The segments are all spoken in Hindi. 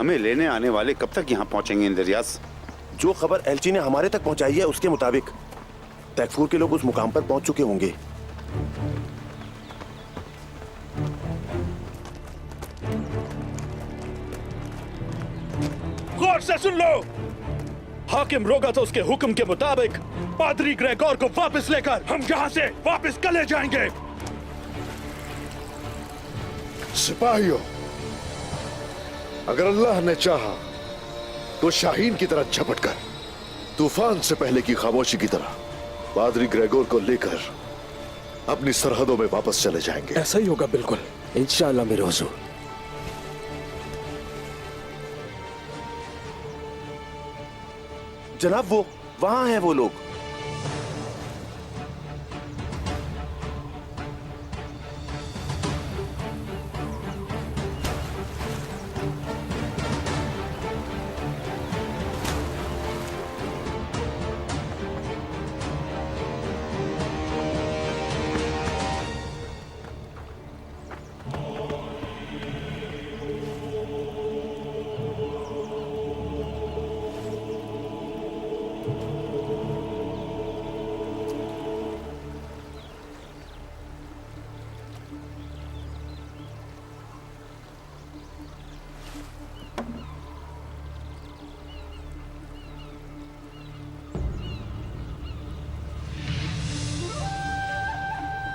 हमें लेने आने वाले कब तक यहाँ पहुंचेंगे इंद्रयास? जो खबर एलची ने हमारे तक पहुंचाई है उसके मुताबिक तैफूर के लोग उस मुकाम पर पहुंच चुके होंगे। गौर से सुन लो, हाकिम रोगा तो उसके हुक्म के मुताबिक पादरी ग्रेगोर को वापस लेकर हम यहाँ से वापस चले जाएंगे। सिपाहियों, अगर अल्लाह ने चाहा तो शाहीन की तरह झपटकर तूफान से पहले की खामोशी की तरह पादरी ग्रेगोर को लेकर अपनी सरहदों में वापस चले जाएंगे। ऐसा ही होगा बिल्कुल, इंशाअल्लाह मेरे हुजूर। जनाब वो वहां हैं वो लोग।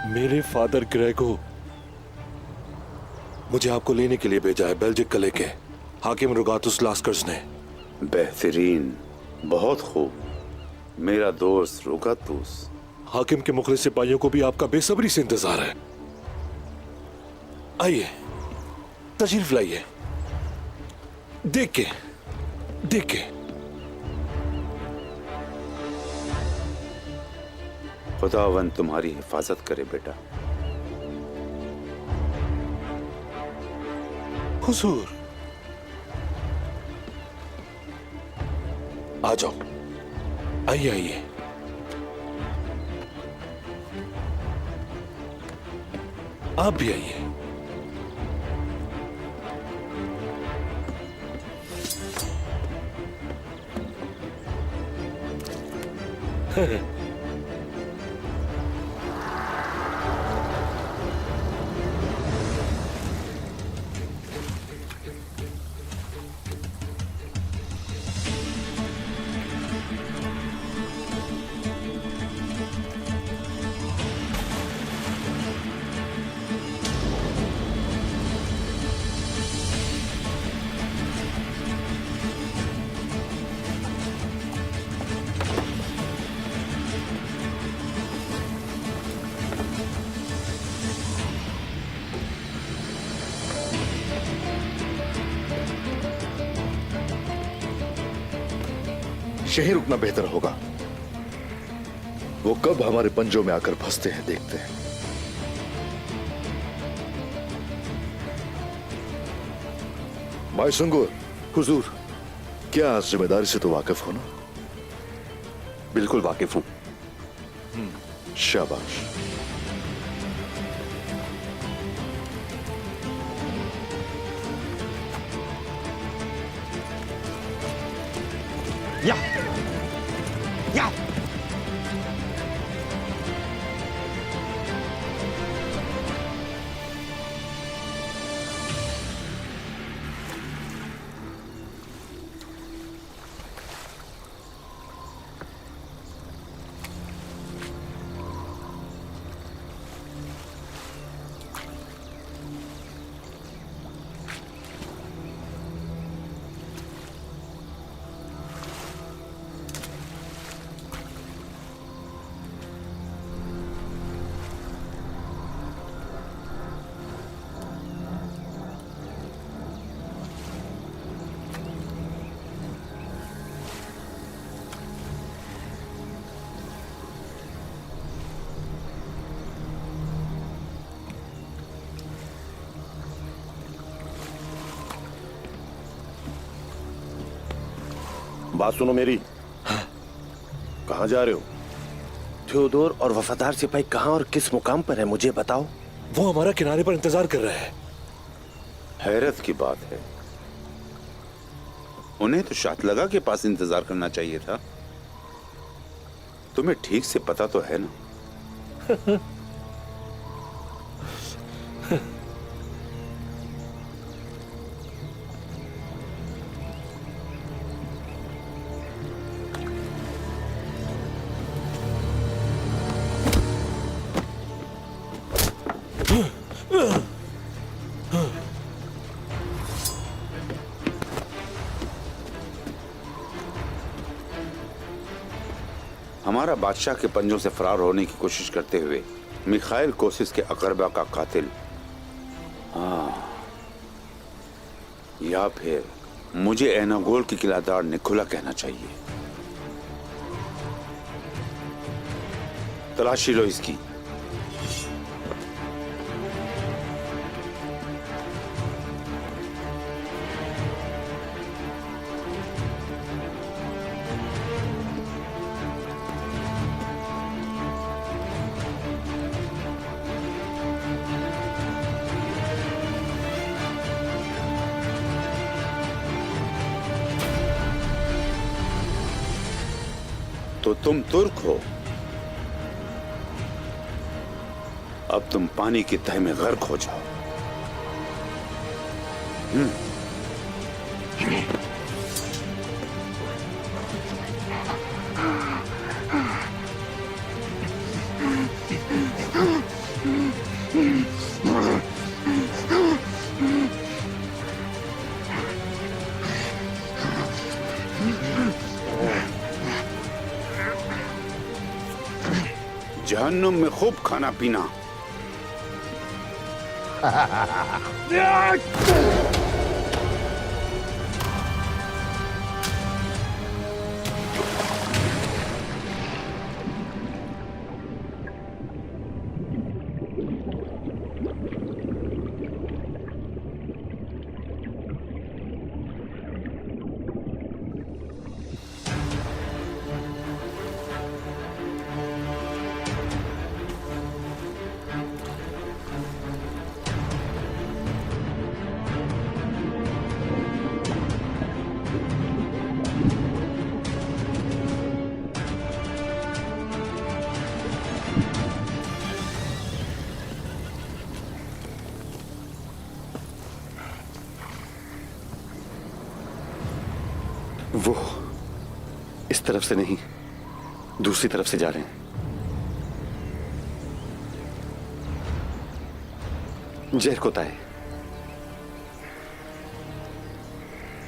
मेरे फादर ग्रेगो मुझे आपको लेने के लिए भेजा है, बेल्जिक कले के हाकिम रुगातुस लास्कर्स ने। बेहतरीन, बहुत खूब। मेरा दोस्त रुगातुस। हाकिम के मुखलिस सिपाहियों को भी आपका बेसब्री से इंतजार है। आइए, तशरीफ लाइए। देख के खुदावन तुम्हारी हिफाजत करे बेटा। हुजूर, आ जाओ, आइए। आप भी आइए। यहीं रुकना बेहतर होगा। वो कब हमारे पंजों में आकर फंसते हैं देखते हैं। भाई सुंगुर, हुजूर। क्या इस जिम्मेदारी से तो वाकिफ हो ना? बिल्कुल वाकिफ हूं। शाबाश। या बात सुनो मेरी। कहां जा रहे हो? थियोडोर और वफादार सिपाही कहां और किस मुकाम पर है, मुझे बताओ। वो हमारा किनारे पर इंतजार कर रहे हैं। हैरत की बात है, उन्हें तो शाहतलगा के पास इंतजार करना चाहिए था। तुम्हें ठीक से पता तो है ना। हमारा बादशाह के पंजों से फरार होने की कोशिश करते हुए मिखाइल कोसिस के अकरबा का कातिल, या फिर मुझे एनागोल की किलादार निकोला कहना चाहिए। तलाशी लो इसकी। तो तुम तुर्क हो, अब तुम पानी की तह में गर्क हो जाओ। जहन्नुम में खूब खाना पीना। वो इस तरफ से नहीं, दूसरी तरफ से जा रहे हैं। जहरकोता है,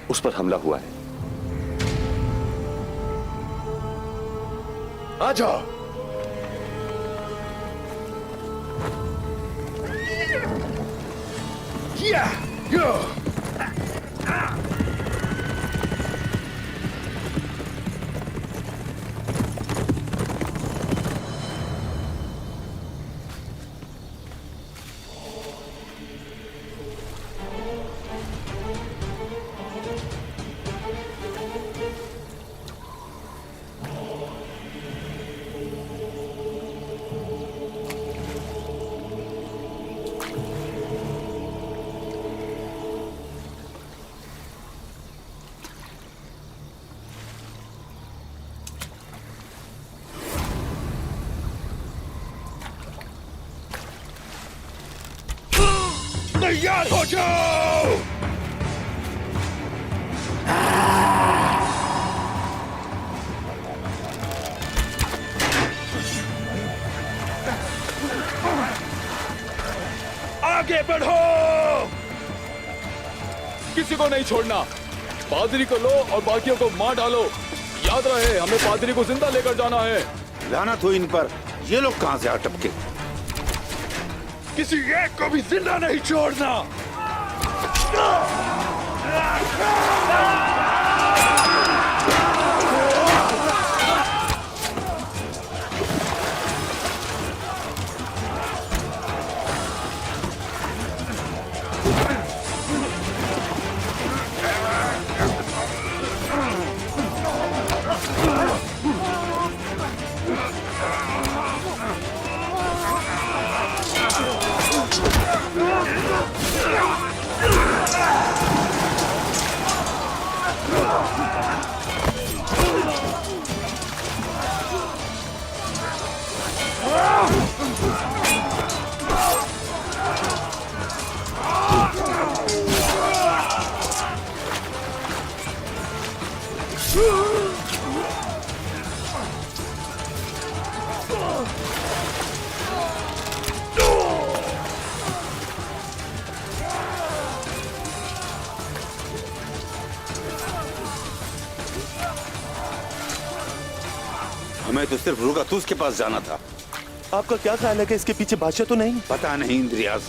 उस पर हमला हुआ है। आ जाओ। तैयार हो जाओ। आगे बढ़ो। किसी को नहीं छोड़ना। पादरी को लो और बाकियों को मार डालो। याद रहे, हमें पादरी को जिंदा लेकर जाना है। लानत हो इन पर, ये लोग कहां से आ टपके। किसी एक को भी जिंदा नहीं छोड़ना। हमें तो सिर्फ रुगातुस के पास जाना था। आपका क्या ख्याल है कि इसके पीछे बादशाह तो नहीं? पता नहीं इंद्रियाज।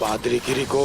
पादरी गिरी को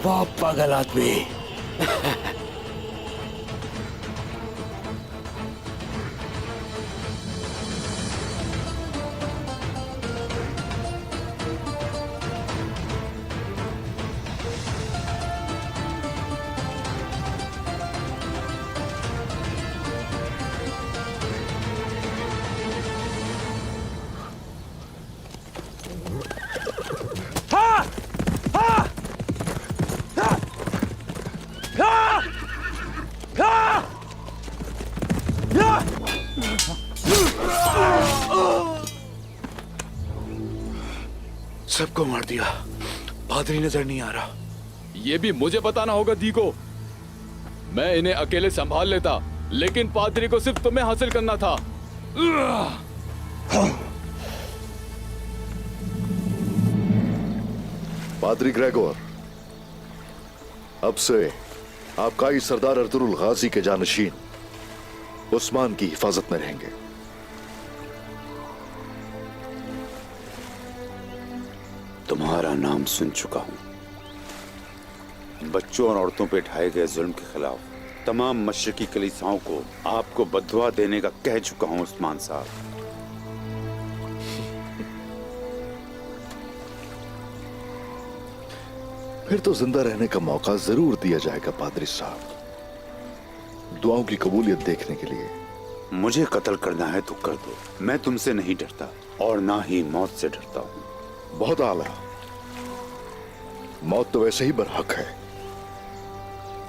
वाह पागल आदमी। सबको मार दिया, पादरी नजर नहीं आ रहा। ये भी मुझे बताना होगा दी को। मैं इन्हें अकेले संभाल लेता, लेकिन पादरी को सिर्फ तुम्हें हासिल करना था। पादरी ग्रेगोर, अब से आपका ही सरदार अर्तुरुल गाजी के जानशीन उस्मान की हिफाजत में रहेंगे। तुम्हारा नाम सुन चुका हूं। बच्चों और औरतों पे ढाए गए जुल्म के खिलाफ तमाम मशरकी कलीसियाओं को आपको बददुआ देने का कह चुका हूं उस्मान साहब। फिर तो जिंदा रहने का मौका जरूर दिया जाएगा पादरी साहब, दुआओं की कबूलियत देखने के लिए। मुझे कत्ल करना है तो कर दो, मैं तुमसे नहीं डरता और ना ही मौत से डरता हूं। बहुत आला। मौत तो वैसे ही बरहक है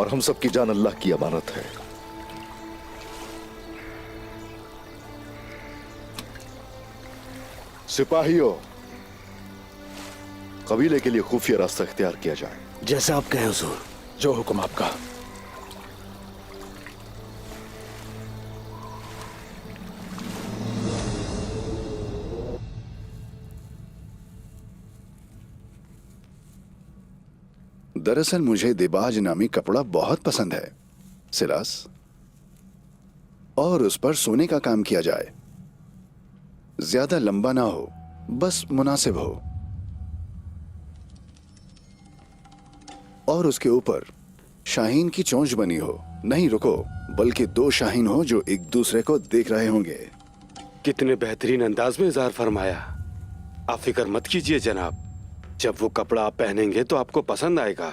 और हम सबकी जान अल्लाह की अमानत है। सिपाहियों, कबीले के लिए खुफिया रास्ता इख्तियार किया जाए। जैसा आप कहे हुजूर। जो हुक्म आपका। दरअसल मुझे दिबाज नामी कपड़ा बहुत पसंद है सिलास, और उस पर सोने का काम किया जाए। ज्यादा लंबा ना हो, बस मुनासिब हो, और उसके ऊपर शाहीन की चोंच बनी हो। नहीं रुको, बल्कि दो शाहीन हो जो एक दूसरे को देख रहे होंगे। कितने बेहतरीन अंदाज में इज़हार फरमाया। आप फिक्र मत कीजिए जनाब, जब वो कपड़ा आप पहनेंगे तो आपको पसंद आएगा।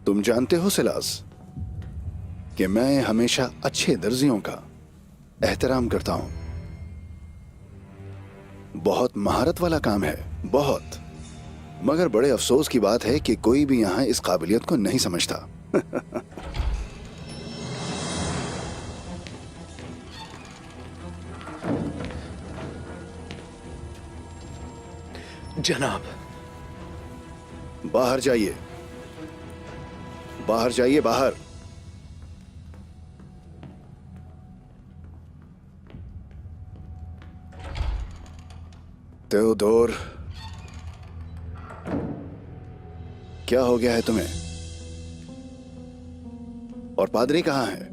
तुम जानते हो सिलास कि मैं हमेशा अच्छे दर्जियों का एहतराम करता हूं। बहुत महारत वाला काम है, बहुत। मगर बड़े अफसोस की बात है कि कोई भी यहां इस काबिलियत को नहीं समझता। जनाब, बाहर जाइए, बाहर जाइए, बाहर। तेओदोर, क्या हो गया है तुम्हें? और पादरी कहां है?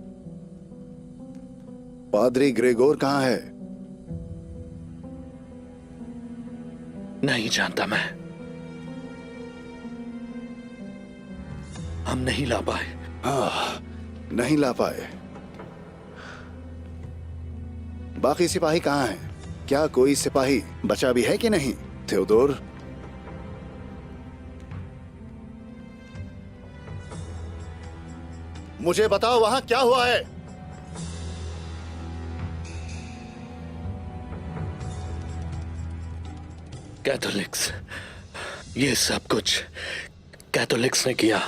पादरी ग्रेगोर कहां है? नहीं जानता मैं। हम नहीं ला पाए। नहीं ला पाए। बाकी सिपाही कहां हैं? क्या कोई सिपाही बचा भी है कि नहीं? तेओदोर, मुझे बताओ वहां क्या हुआ है? कैथोलिक्स, ये सब कुछ कैथोलिक्स ने किया।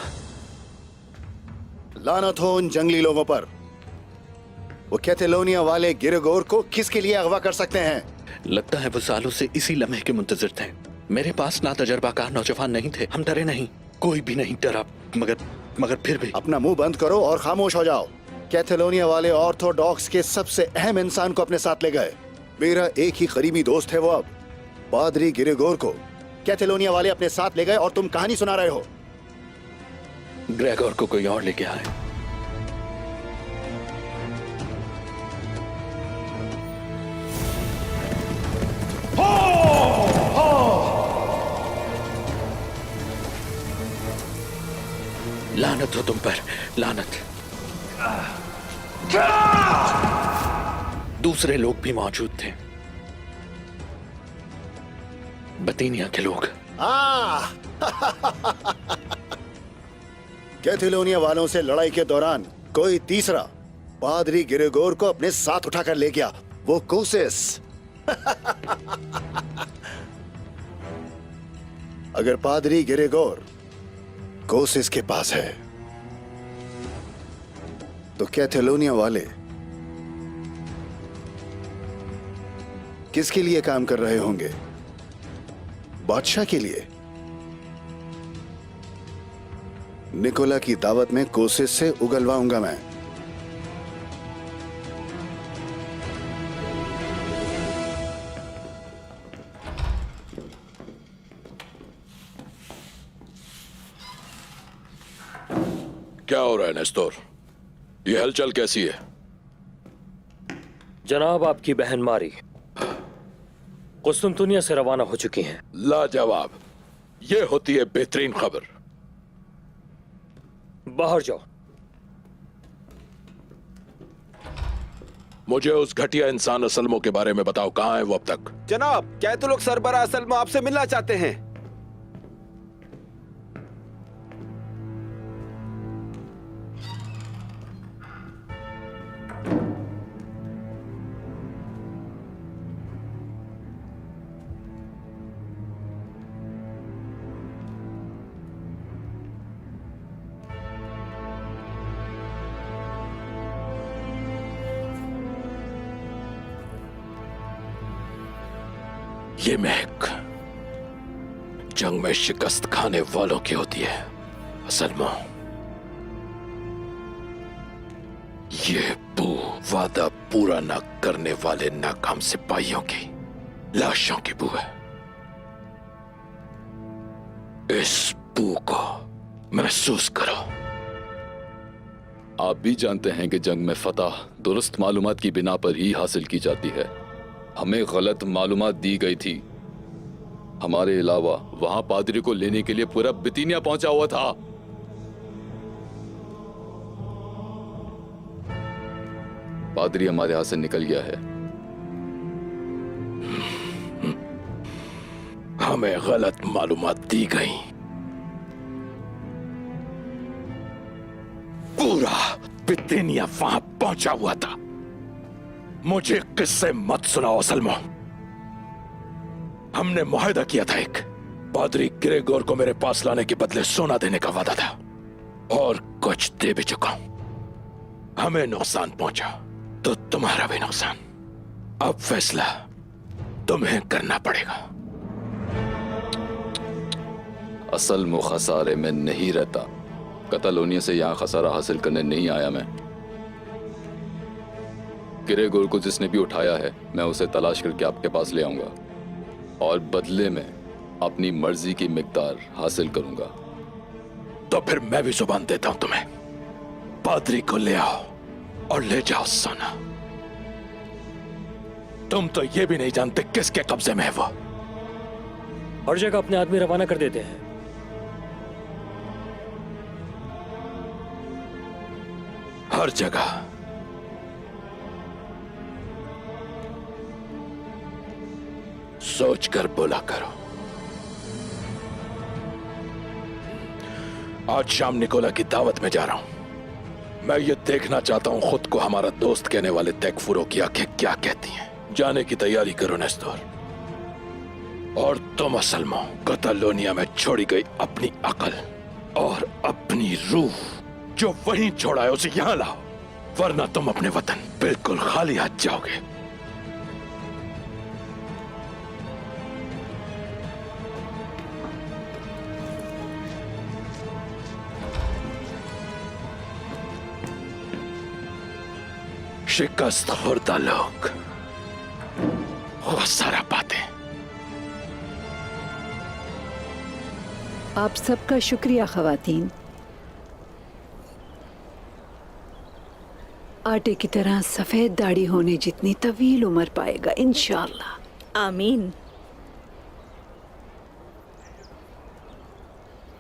लानत हो उन जंगली लोगों पर। वो कैथलोनिया वाले गिरगोर को किसके लिए अगवा कर सकते हैं? लगता है वो सालों से इसी लम्हे के मुंतजिर थे। मेरे पास ना तजर्बाकार नौजवान नहीं थे। हम डरे नहीं, कोई भी नहीं डरा। मगर फिर भी। अपना मुंह बंद करो और खामोश हो जाओ। कैथलोनिया वाले ऑर्थोडॉक्स के सबसे अहम इंसान को अपने साथ ले गए। मेरा एक ही करीबी दोस्त है वो। अब पादरी गिरगोर को कैथलोनिया वाले अपने साथ ले गए और तुम कहानी सुना रहे हो। ग्रेगोर को कोई और लेके आए। लानत हो तुम पर, लानत। दूसरे लोग भी मौजूद थे, बतीनिया के लोग। कैथलोनिया वालों से लड़ाई के दौरान कोई तीसरा पादरी गिरगोर को अपने साथ उठाकर ले गया, वो कोसिस। अगर पादरी गिरगोर कोसिस के पास है तो कैथलोनिया वाले किसके लिए काम कर रहे होंगे? बादशाह के लिए। निकोला की दावत में कोसिस से उगलवाऊंगा मैं। क्या हो रहा है नेस्टोर? ये हलचल कैसी है? जनाब, आपकी बहन मारी कुस्तुनतुनिया से रवाना हो चुकी हैं। लाजवाब, ये होती है बेहतरीन खबर। बाहर जाओ। मुझे उस घटिया इंसान असलमो के बारे में बताओ, कहां है वो अब तक? जनाब, कैथोलिक सरबराह असलमो आपसे मिलना चाहते हैं। ये महक जंग में शिकस्त खाने वालों की होती है असलमो। ये बू वादा पूरा न करने वाले नाकाम सिपाहियों की लाशों की बू है। इस बू को महसूस करो। आप भी जानते हैं कि जंग में फतह दुरुस्त मालूमात की बिना पर ही हासिल की जाती है। हमें गलत मालूमात दी गई थी। हमारे अलावा वहां पादरी को लेने के लिए पूरा बितीनिया पहुंचा हुआ था। पादरी हमारे हाथ से निकल गया है। हमें गलत मालूमात दी गई। पूरा बितिनिया वहां पहुंचा हुआ था। मुझे किस्से मत सुनाओ सलमो। हमने मुआहदा किया था एक, पादरी ग्रेगोर को मेरे पास लाने के बदले सोना देने का वादा था, और कुछ दे भी चुका हूं। हमें नुकसान पहुंचा तो तुम्हारा भी नुकसान। अब फैसला तुम्हें करना पड़ेगा। असल मुखसारे में नहीं रहता। कतालोनिया से यहाँ खसारा हासिल करने नहीं आया मैं। ग्रेगोर को जिसने भी उठाया है, मैं उसे तलाश करके आपके पास ले आऊंगा और बदले में अपनी मर्जी की मिकदार हासिल करूंगा। तो फिर मैं भी जुबान देता हूं तुम्हें। पादरी को ले आओ और ले जाओ सोना। तुम तो ये भी नहीं जानते किसके कब्जे में है वो। हर जगह अपने आदमी रवाना कर देते हैं। हर जगह। सोच कर बोला करो। आज शाम निकोला की दावत में जा रहा हूं। मैं ये देखना चाहता हूं खुद को हमारा दोस्त कहने वाले तैकफुरों की आंखें क्या कहती हैं। जाने की तैयारी करो नेस्तोर। और तुम असल में कतालोनिया में छोड़ी गई अपनी अकल और अपनी रूह जो वहीं छोड़ा है उसे यहां लाओ, वरना तुम अपने वतन बिल्कुल खाली हाथ जाओगे। शिकस्त खुर्दा लोग वो सारा बातें। आप सबका शुक्रिया खवातीन। आटे की तरह सफेद दाढ़ी होने जितनी तवील उम्र पाएगा इंशाअल्लाह। आमीन।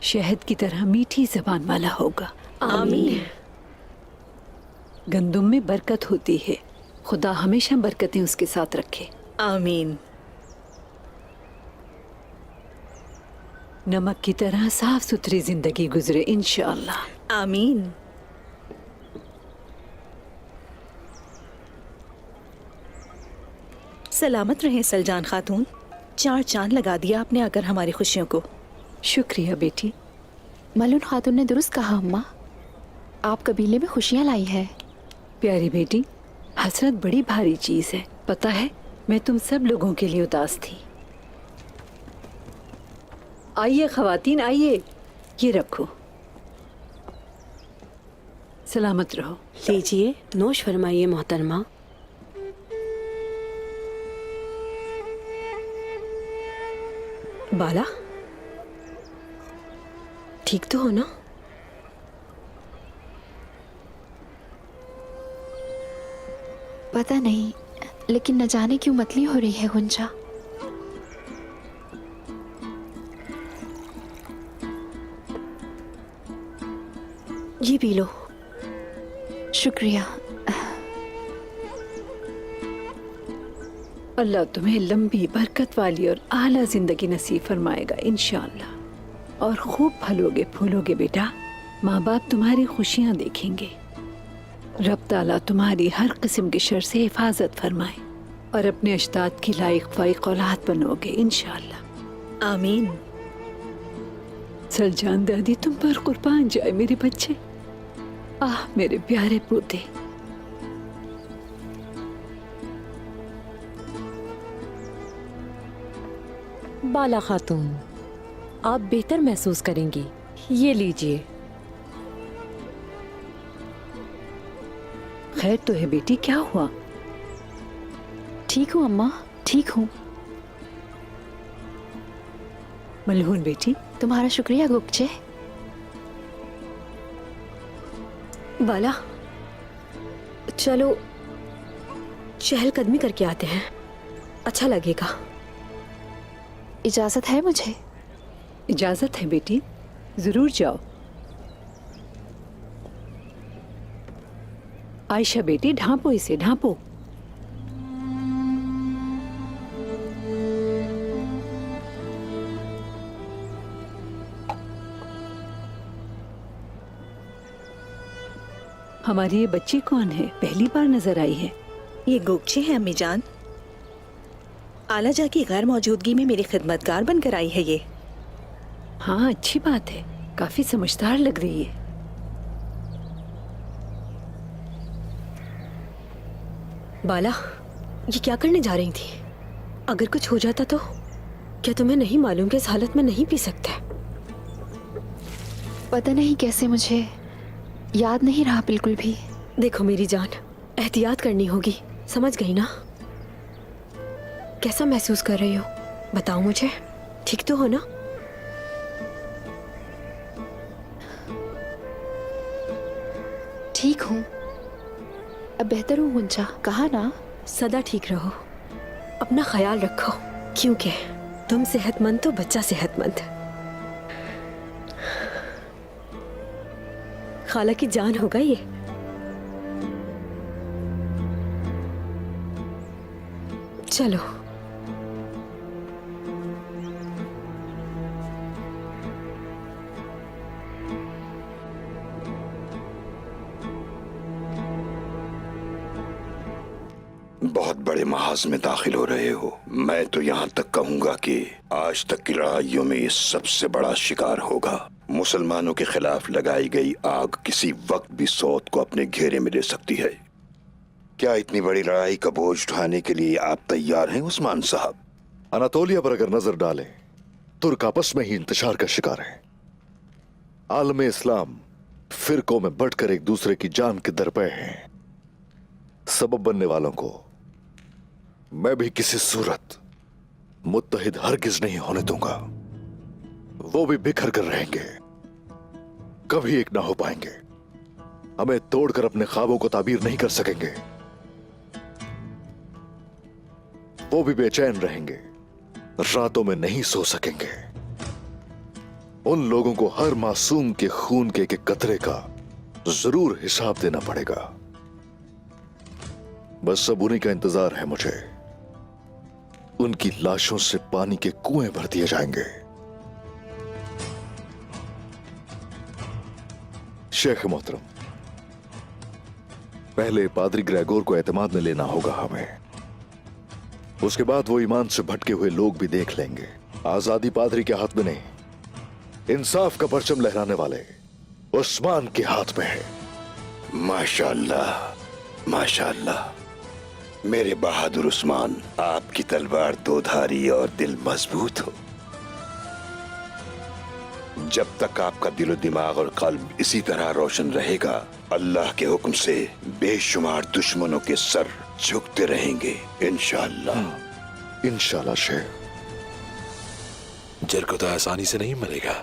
शहद की तरह मीठी जबान वाला होगा। आमीन। गंदुम में बरकत होती है, खुदा हमेशा बरकतें उसके साथ रखे। आमीन। नमक की तरह साफ सुथरी जिंदगी गुजरे इंशाअल्लाह। आमीन। सलामत रहें सलजान खातून। 4 चांद लगा दिया आपने आकर हमारी खुशियों को। शुक्रिया बेटी। मलून खातून ने दुरुस्त कहा अम्मा, आप कबीले में खुशियां लाई है। प्यारी बेटी, हसरत बड़ी भारी चीज है। पता है, मैं तुम सब लोगों के लिए उदास थी। आइए खवातीन, आइए, ये रखो। सलामत रहो। लीजिए, नोश फरमाइए मोहतरमा। बाला, ठीक तो हो ना? पता नहीं, लेकिन न जाने क्यों मतली हो रही है गुंजा। ये पी लो। शुक्रिया। अल्लाह तुम्हें लंबी बरकत वाली और आला जिंदगी नसीब फरमाएगा इंशाअल्लाह। और खूब फलोगे फूलोगे बेटा। माँ बाप तुम्हारी खुशियाँ देखेंगे। रब ताला तुम्हारी हर किस्म के शर से हिफाजत फरमाए और अपने अश्ताद की लायक फाइक औलाद बनोगे इंशाअल्लाह। आमीन। सलजान दादी तुम पर कुर्बान जाए मेरे बच्चे। आह मेरे प्यारे पोते। बाला खातून, आप बेहतर महसूस करेंगी। ये लीजिए। खैर तो है बेटी, क्या हुआ? ठीक हूँ अम्मा, ठीक हूँ। मलहून बेटी, तुम्हारा शुक्रिया गुप्चे। बाला, चलो चहलकदमी करके आते हैं, अच्छा लगेगा। इजाजत है मुझे? इजाजत है बेटी, जरूर जाओ। आयशा बेटी, ढांपो इसे, ढांपो। हमारी ये बच्ची कौन है? पहली बार नजर आई है। ये गोगचे है अम्मी जान। आलाजा की गैर मौजूदगी में मेरी खिदमतगार बनकर आई है ये। हाँ, अच्छी बात है, काफी समझदार लग रही है। बाला, ये क्या करने जा रही थी? अगर कुछ हो जाता तो? क्या तुम्हें नहीं मालूम कि इस हालत में नहीं पी सकते? पता नहीं कैसे, मुझे याद नहीं रहा बिल्कुल भी। देखो मेरी जान, एहतियात करनी होगी, समझ गई ना? कैसा महसूस कर रही हो बताओ मुझे, ठीक तो हो ना? ठीक हूँ, अब बेहतर हूँ गुंजा, कहा ना? सदा ठीक रहो, अपना ख्याल रखो, क्योंकि तुम सेहतमंद तो बच्चा सेहतमंद। खाला की जान होगा ये। चलो बहुत बड़े महाज में दाखिल हो रहे हो। मैं तो यहाँ तक कहूँगा कि आज तक की लड़ाइयों में ये सबसे बड़ा शिकार होगा। मुसलमानों के खिलाफ लगाई गई आग किसी वक्त भी सौत को अपने घेरे में ले सकती है। क्या इतनी बड़ी लड़ाई का बोझ उठाने के लिए आप तैयार हैं उस्मान साहब? अनातोलिया पर अगर नजर डालें, तुर्क आपस में ही इंतशार का शिकार है। आलम इस्लाम फिरकों में बढ़कर एक दूसरे की जान के दर पे हैं। सबब बनने वालों को मैं भी किसी सूरत मुत्तहिद हरगिज नहीं होने दूंगा। वो भी बिखर कर रहेंगे, कभी एक ना हो पाएंगे। हमें तोड़कर अपने ख्वाबों को ताबीर नहीं कर सकेंगे। वो भी बेचैन रहेंगे, रातों में नहीं सो सकेंगे। उन लोगों को हर मासूम के खून के एक कतरे का जरूर हिसाब देना पड़ेगा। बस सब उन्हीं का इंतजार है मुझे। उनकी लाशों से पानी के कुएं भर दिए जाएंगे। शेख मोहतरम, पहले पादरी ग्रेगोर को एतमाद में लेना होगा हमें। उसके बाद वो ईमान से भटके हुए लोग भी देख लेंगे। आजादी पादरी के हाथ में नहीं, इंसाफ का परचम लहराने वाले उस्मान के हाथ में है। माशाअल्लाह, माशाअल्लाह। मेरे बहादुर उस्मान, आपकी तलवार दोधारी और दिल मजबूत हो। जब तक आपका दिलो दिमाग और कल्ब इसी तरह रोशन रहेगा, अल्लाह के हुक्म से बेशुमार दुश्मनों के सर झुकते रहेंगे इंशाअल्लाह। इंशाअल्लाह शेख। जर को तो आसानी से नहीं मरेगा।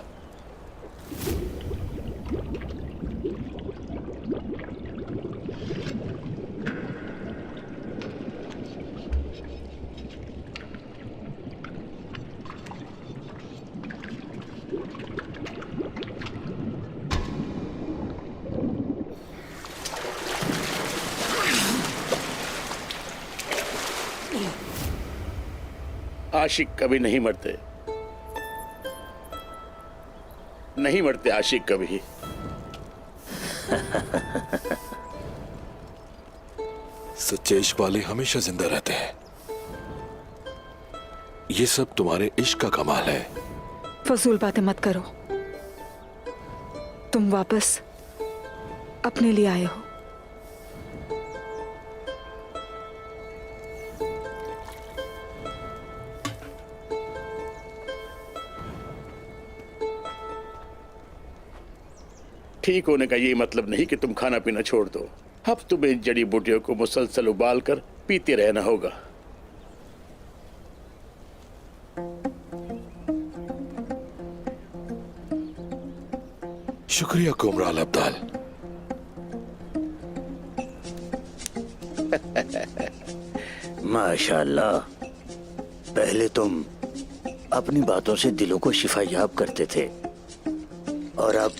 आशिक कभी नहीं मरते, नहीं मरते आशिक कभी। सच्चे इश्क वाले हमेशा जिंदा रहते हैं। ये सब तुम्हारे इश्क का कमाल है। फजूल बातें मत करो। तुम वापस अपने लिए आए हो। ठीक होने का ये मतलब नहीं कि तुम खाना पीना छोड़ दो। अब तुम्हें इन जड़ी बूटियों को मुसलसल उबाल कर पीते रहना होगा। शुक्रिया कुमराल अब्दाल। माशाल्लाह, पहले तुम अपनी बातों से दिलों को शिफायाब करते थे और अब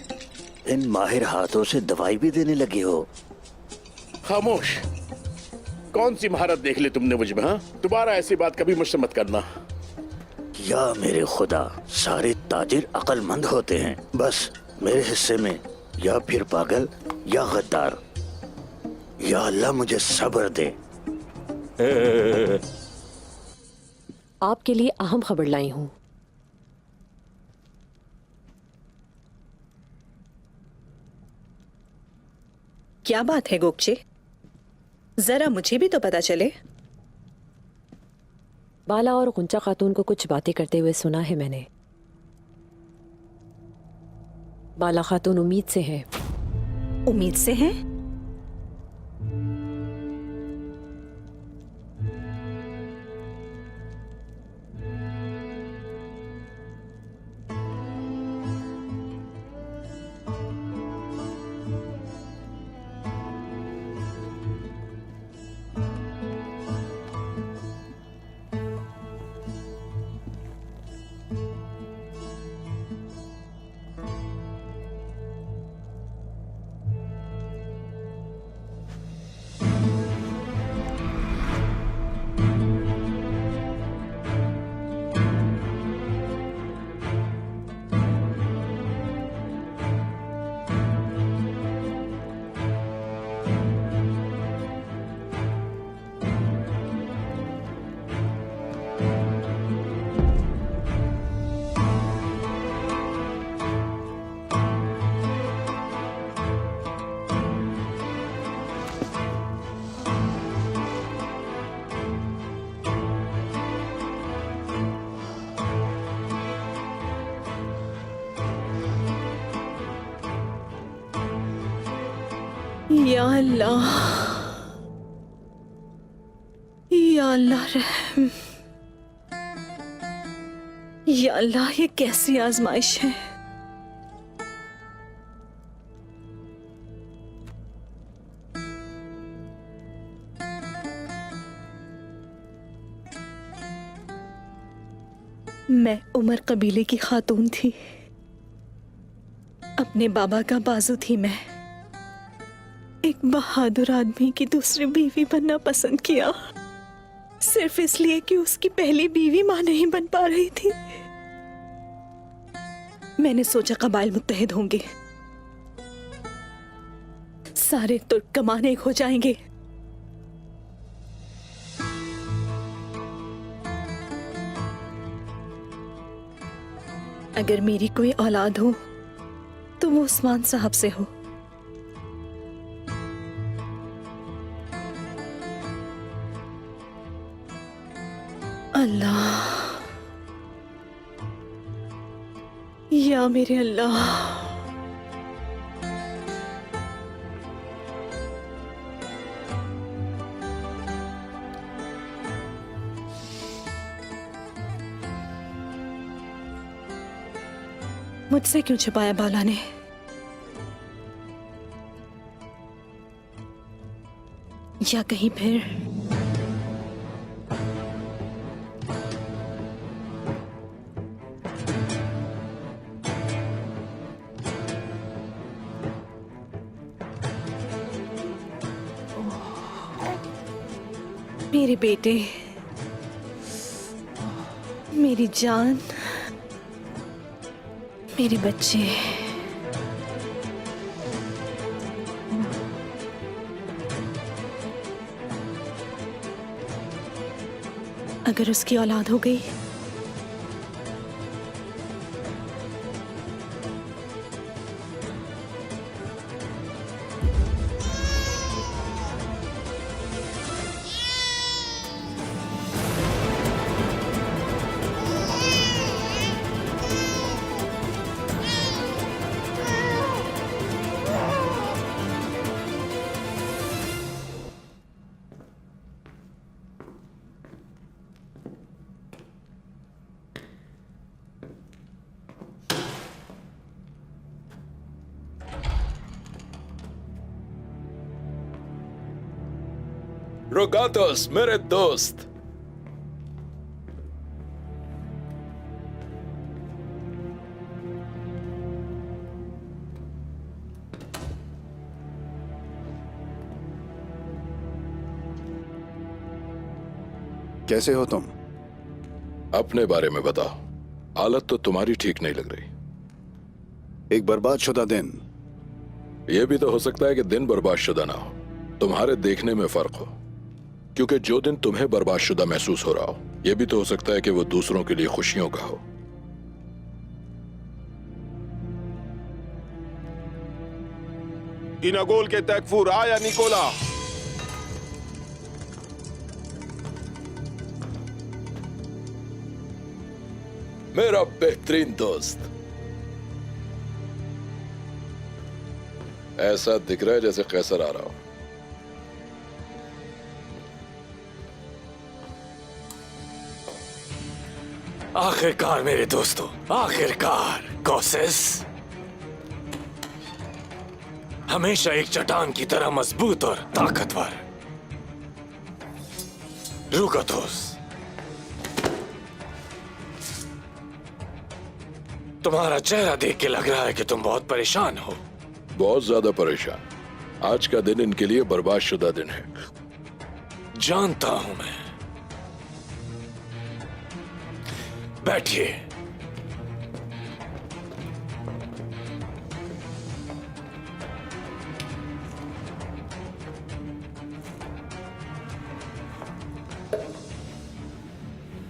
इन माहिर हाथों से दवाई भी देने लगे हो। खामोश। कौन सी महारत देख ली तुमने मुझ में? हाँ, दोबारा ऐसी बात कभी मुझसे मत करना। या मेरे खुदा, सारे ताजिर अक्लमंद होते हैं, बस मेरे हिस्से में या फिर पागल या गद्दार। या अल्लाह मुझे सब्र दे। आपके लिए अहम खबर लाई हूँ। क्या बात है गोकचे? जरा मुझे भी तो पता चले। बाला और गुंचा खातून को कुछ बातें करते हुए सुना है मैंने। बाला खातून उम्मीद से है। उम्मीद से हैं? या अल्लाह, या अल्लाह रहम। या अल्लाह, ये कैसी आजमाइश है। मैं उमर कबीले की खातून थी, अपने बाबा का बाजू थी। मैं एक बहादुर आदमी की दूसरी बीवी बनना पसंद किया, सिर्फ इसलिए कि उसकी पहली बीवी मां नहीं बन पा रही थी। मैंने सोचा कबाइल मुत्तहिद होंगे, सारे तुर्क कमान एक हो जाएंगे। अगर मेरी कोई औलाद हो तो वो उस्मान साहब से हो। अल्लाह, या मेरे अल्लाह, मुझसे क्यों छुपाया बाला ने? या कहीं फिर मेरे बेटे, मेरी जान, मेरे बच्चे। अगर उसकी औलाद हो गई रोगातोस, मेरे दोस्त। कैसे हो तुम? अपने बारे में बताओ। हालत तो तुम्हारी ठीक नहीं लग रही। एक बर्बाद शुदा दिन। यह भी तो हो सकता है कि दिन बर्बाद शुदा ना हो। तुम्हारे देखने में फर्क हो, क्योंकि जो दिन तुम्हें बर्बादशुदा महसूस हो रहा हो, यह भी तो हो सकता है कि वो दूसरों के लिए खुशियों का हो। इनागोल के तैकफूर आया निकोला। मेरा बेहतरीन दोस्त, ऐसा दिख रहा है जैसे कैसर आ रहा हो। आखिरकार मेरे दोस्तों, आखिरकार। कोसिस हमेशा एक चट्टान की तरह मजबूत और ताकतवर। रुगतुस, तुम्हारा चेहरा देख के लग रहा है कि तुम बहुत परेशान हो। बहुत ज्यादा परेशान। आज का दिन इनके लिए बर्बादशुदा दिन है। जानता हूं मैं। बैठिए।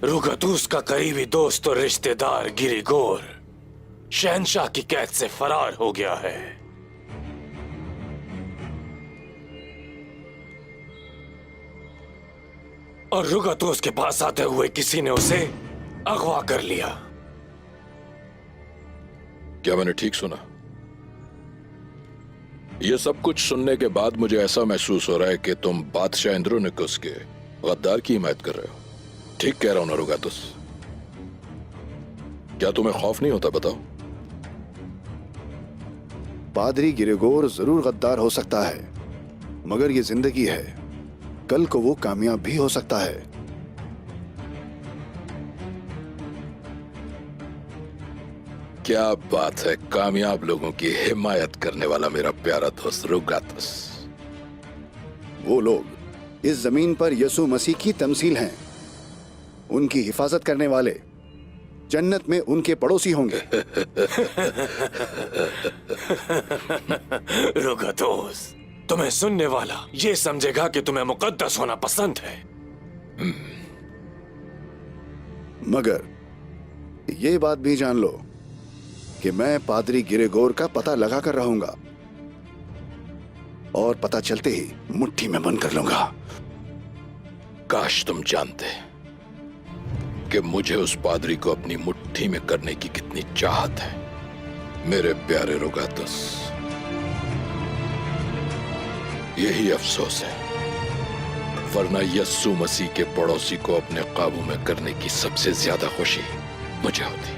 रुगतुस का करीबी दोस्त और रिश्तेदार गिरिगोर शहंशाह की कैद से फरार हो गया है। और रुगतुस के पास आते हुए किसी ने उसे अगवा कर लिया। क्या मैंने ठीक सुना? यह सब कुछ सुनने के बाद मुझे ऐसा महसूस हो रहा है कि तुम बादशाह इंद्रोनिकुस के गद्दार की हिमायत कर रहे हो। ठीक कह रहा हूं ना रुगतुस? क्या तुम्हें खौफ नहीं होता? बताओ। पादरी गिरेगोर जरूर गद्दार हो सकता है, मगर ये जिंदगी है। कल को वो कामयाब भी हो सकता है। क्या बात है, कामयाब लोगों की हिमायत करने वाला मेरा प्यारा दोस्त रुगतुस। वो लोग इस जमीन पर यसु मसीह की तमसील हैं। उनकी हिफाजत करने वाले जन्नत में उनके पड़ोसी होंगे। रुगतुस, तुम्हें सुनने वाला ये समझेगा कि तुम्हें मुकद्दस होना पसंद है। मगर ये बात भी जान लो कि मैं पादरी गिरेगोर का पता लगा कर रहूंगा, और पता चलते ही मुट्ठी में बंद कर लूंगा। काश तुम जानते कि मुझे उस पादरी को अपनी मुट्ठी में करने की कितनी चाहत है। मेरे प्यारे रुगतुस, यही अफसोस है, वरना यस्सु मसीह के पड़ोसी को अपने काबू में करने की सबसे ज्यादा खुशी मुझे होती।